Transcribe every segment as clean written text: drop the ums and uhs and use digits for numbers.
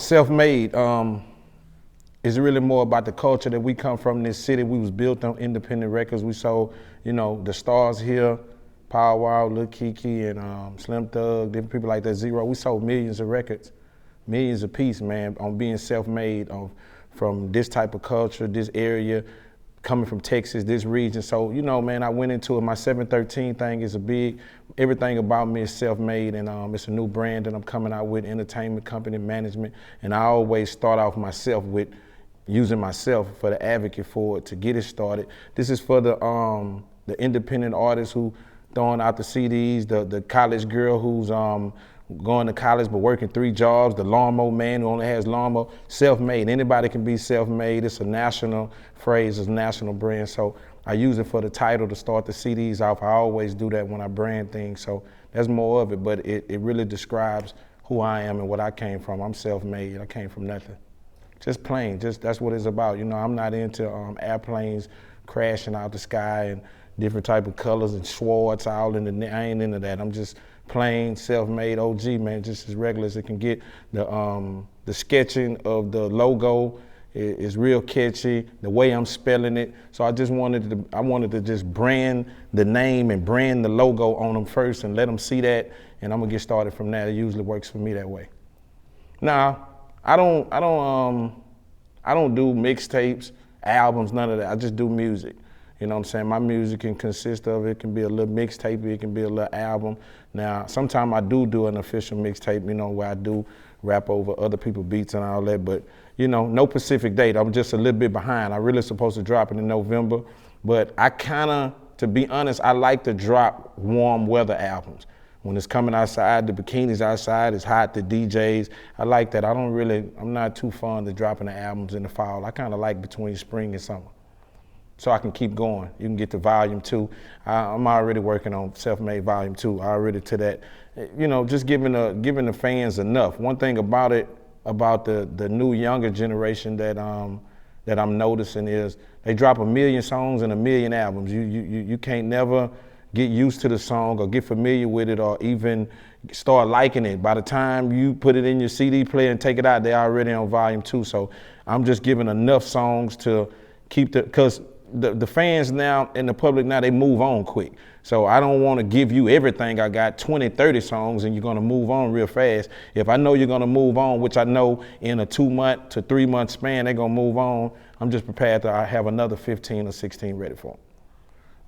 Self-made is really more about the culture that we come from in this city. We was built on independent records. We sold, you know, the stars here, Power Wow, Lil Keke, and Slim Thug, different people like that, Z-Ro. We sold millions of records, millions of pieces, man, on being self-made from this type of culture, this area, coming from Texas, this region. So, you know, man, I went into it. My 713 thing is everything about me is self-made, and it's a new brand that I'm coming out with, entertainment company management. And I always start off myself with using myself for the advocate for it to get it started. This is for the independent artists who throwing out the CDs, the college girl who's going to college but working 3 jobs, the lawnmower man who only has lawnmower, self-made. Anybody can be self-made. It's a national phrase, it's a national brand. So I use it for the title to start the CDs off. I always do that when I brand things. So that's more of it, but it really describes who I am and what I came from. I'm self-made, I came from nothing. Just plain, that's what it's about. You know, I'm not into airplanes crashing out the sky and different type of colors and Schwartz all in the, I ain't into that. I'm just plain self-made OG, man, just as regular as it can get. The sketching of the logo is real catchy, the way I'm spelling it. So I just wanted to just brand the name and brand the logo on them first and let them see that, and I'm gonna get started from that. It usually works for me that way. Now, I don't do mixtapes, albums, none of that. I just do music. You know what I'm saying? My music can consist of, it can be a little mixtape, it can be a little album. Now, sometimes I do an official mixtape, you know, where I do rap over other people's beats and all that, but, you know, no specific date. I'm just a little bit behind. I'm really supposed to drop it in November, but I kinda, to be honest, I like to drop warm weather albums. When it's coming outside, the bikinis outside, it's hot, the DJs, I like that. I'm not too fond of dropping the albums in the fall. I kinda like between spring and summer, so I can keep going. You can get to volume 2. I'm already working on Self-Made volume 2, already to that. You know, just giving the fans enough. One thing about it, about the new younger generation that I'm noticing is they drop 1 million songs and 1 million albums. You can't never get used to the song or get familiar with it or even start liking it. By the time you put it in your CD player and take it out, they're already on volume 2. So I'm just giving enough songs to keep because the fans now and the public now, they move on quick. So I don't want to give you everything. I got 20, 30 songs and you're going to move on real fast. If I know you're going to move on, which I know in a 2-month to 3-month span, they're going to move on, I'm just prepared to have another 15 or 16 ready for them.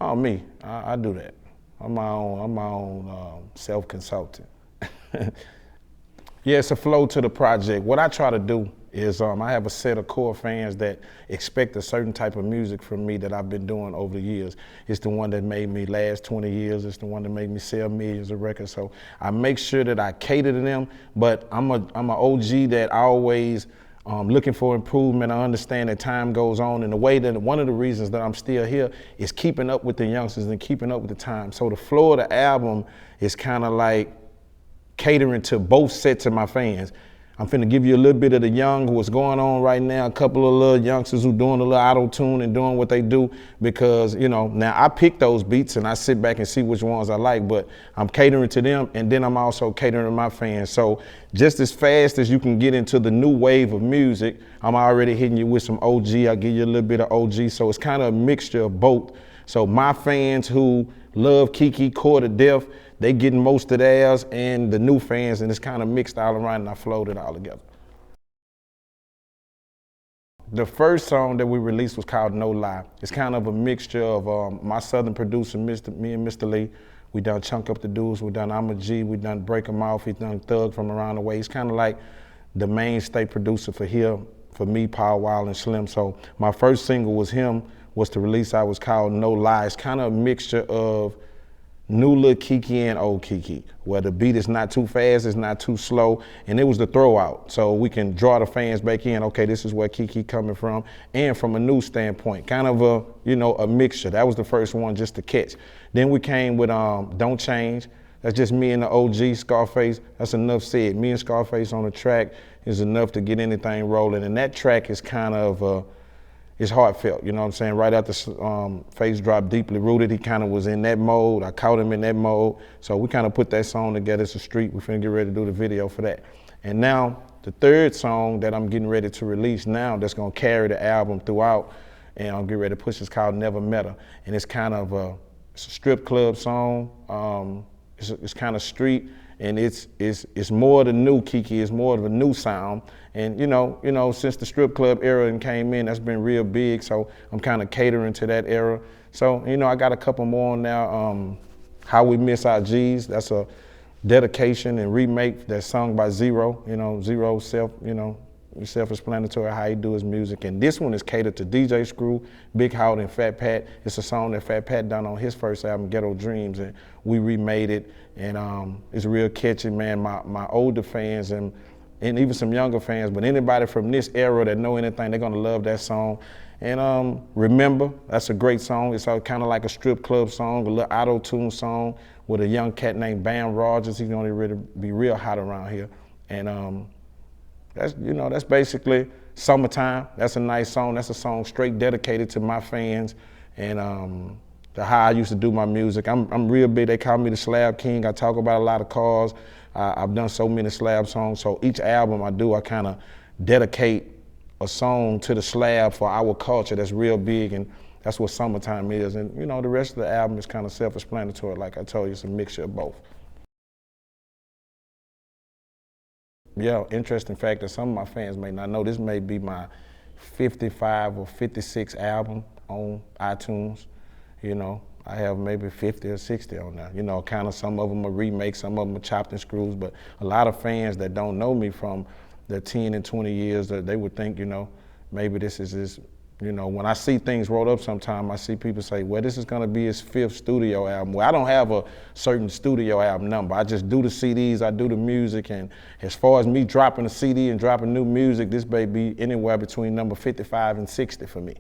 Oh, me, I do that. I'm my own self-consultant. Yeah, it's a flow to the project. What I try to do is I have a set of core fans that expect a certain type of music from me that I've been doing over the years. It's the one that made me last 20 years. It's the one that made me sell millions of records. So I make sure that I cater to them, but I'm an OG that always looking for improvement. I understand that time goes on, and the way that one of the reasons that I'm still here is keeping up with the youngsters and keeping up with the time. So the flow of the album is kind of like catering to both sets of my fans. I'm finna give you a little bit of the young, what's going on right now, a couple of little youngsters who doing a little auto-tune and doing what they do, because, you know, now I pick those beats and I sit back and see which ones I like, but I'm catering to them, and then I'm also catering to my fans. So just as fast as you can get into the new wave of music, I'm already hitting you with some OG. I give you a little bit of OG, so it's kind of a mixture of both. So my fans who love Keke core to death, they getting most of theirs, and the new fans, and it's kind of mixed all around, and I flowed it all together. The first song that we released was called No Lie. It's kind of a mixture of my southern producer, me and Mr. Lee. We done Chunk Up the Dudes, we done I'm a G, we done Break 'em Off, he done Thug from Around the Way. He's kind of like the mainstay producer for here, for me, Power Wow, and Slim. So my first single was the release I was called No Lie. It's kind of a mixture of new Lil Keke and old Keke, where the beat is not too fast, it's not too slow, and it was the throw out. So we can draw the fans back in, okay, this is where Keke coming from, and from a new standpoint, kind of a, you know, a mixture. That was the first one just to catch. Then we came with Don't Change. That's just me and the OG, Scarface. That's enough said. Me and Scarface on the track is enough to get anything rolling, and that track is kind of, it's heartfelt, you know what I'm saying? Right after Face dropped Deeply Rooted, he kind of was in that mode. I caught him in that mode. So we kind of put that song together. It's a street. We finna get ready to do the video for that. And now the third song that I'm getting ready to release now that's gonna carry the album throughout, and I'm getting ready to push, is called Never Met Her. And it's kind of it's a strip club song. It's kind of street, and it's more the new Keke, it's more of a new sound. And you know, since the strip club era and came in, that's been real big, so I'm kind of catering to that era. So, you know, I got a couple more on now. How We Miss Our G's, that's a dedication and remake that's sung by Z-Ro. You know, Z-Ro self-explanatory how he do his music. And this one is catered to DJ Screw, Big Howdy, and Fat Pat. It's a song that Fat Pat done on his first album, Ghetto Dreams, and we remade it. And it's real catchy, man. My older fans and even some younger fans, but anybody from this era that know anything, they're gonna love that song. And Remember, that's a great song. It's kind of like a strip club song, a little auto-tune song with a young cat named Bam Rogers. He's gonna really be real hot around here. And that's basically Summertime. That's a nice song. That's a song straight dedicated to my fans and to how I used to do my music. I'm real big. They call me the Slab King. I talk about a lot of cars. I've done so many slab songs. So each album I do, I kind of dedicate a song to the slab for our culture that's real big, and that's what Summertime is. And you know, the rest of the album is kind of self-explanatory. Like I told you, it's a mixture of both. Yeah, interesting fact that some of my fans may not know, this may be my 55 or 56 album on iTunes. You know, I have maybe 50 or 60 on there. You know, kind of some of them are remakes, some of them are chopped and screws, but a lot of fans that don't know me from the 10 and 20 years, that they would think, you know, maybe this is his, you know, when I see things rolled up sometime, I see people say, well, this is gonna be his 5th studio album. Well, I don't have a certain studio album number. I just do the CDs, I do the music, and as far as me dropping a CD and dropping new music, this may be anywhere between number 55 and 60 for me.